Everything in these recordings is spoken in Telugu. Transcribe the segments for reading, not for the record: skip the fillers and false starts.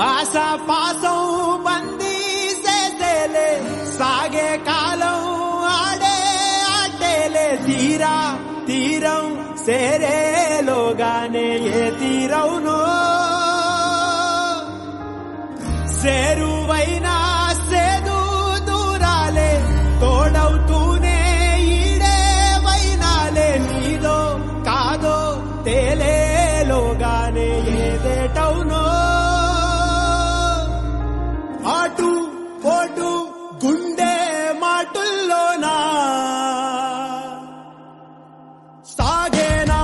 ఆశా పాసం బందీ చేసేలే సాగే కాలం ఆడే ఆటేలే తీరా తీరం సేరేలోగానే ఏ తీరవునో సేరువైనా సేదు దూరాలే తోడవుతూనే ఈడే వైనాలే నీదో కాదో తేలేలోగానే ఏదేటవునో ఆటు పోటు గుండె మాటుల్లోనా సాగేనా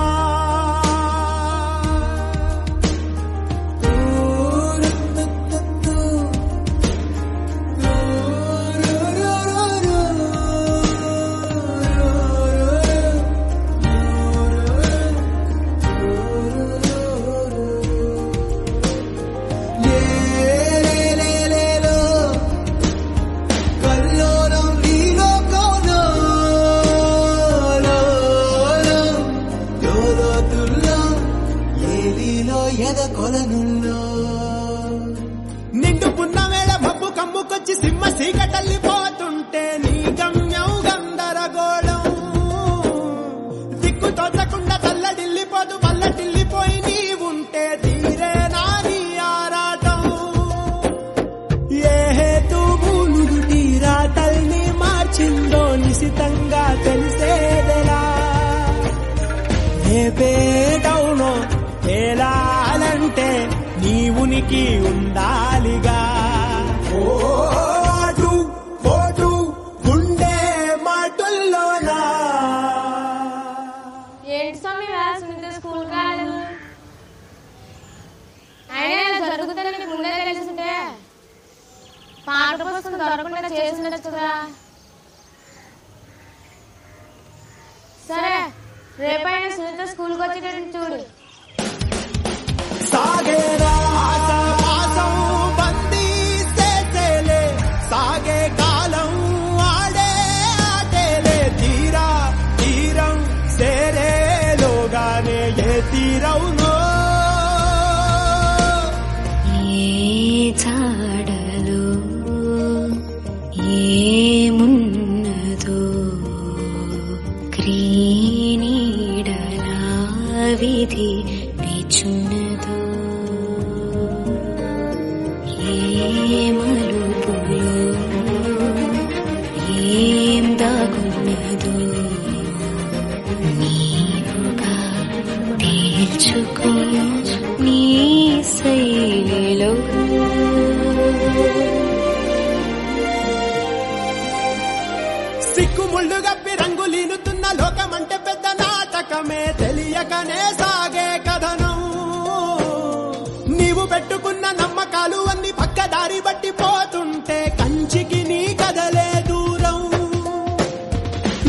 నిండుకున్న వేళ మబ్బు కమ్ముకొచ్చి సింహ సీకటల్లిపోతుంటే నీ గమ్యం గందరగోళం దిక్కు తోచకుండా తల్లడిల్లిపోదు వల్లటిల్లిపోయి నీ ఉంటే తీరే నాని ఆరాటం ఏ హేతు మూలుగు తీరా తల్ని మార్చిందో నిశితంగా తెలిసేదెలా రేపేటవునో తేలాలంటే నీ ఉనికి ఉండాలిగా ఓటు పోటు గుండె మాటుల్లోనా ఏంటి స్వామి సునీత స్కూల్ కాలేదు అయినా జరుగుతుందని ముందే తెలిసిందే పాట పుస్తకం దొరకకుండా చేసిండొచ్చు కదా సరే రేపైనా సునీత స్కూల్కి వచ్చేటట్టు చూడు సాగేరా ఆశా బందీ చేసేలే సాగే కాలం ఆడే ఆటేలే తీరా తీరం సేరేలోగానే ఏ తీరవునో ఏ జాడలో ఏమున్నదో క్రీనీడలా విధి నిచున్నదో ఏ మలుపులో ఏం దాగున్నదో నీవుగా తేల్చుకో నీ శైలిలో సిక్కుముళ్ళు గప్పి రంగులీనుతున్న లోకమంటే పెద్ద నాటకమే తెలియకనే సాగే కథనం నీవు పెట్టుకున్న నమ్మకాలు అన్ని పక్కదారి బట్టి పోతుంటే కంచికి నీ కదలే దూరం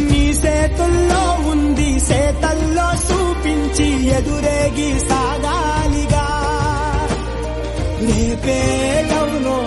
నీ చేతుల్లో ఉంది చేతల్లో చూపించి ఎదురేగి సాగాలిగా రేపేటవునో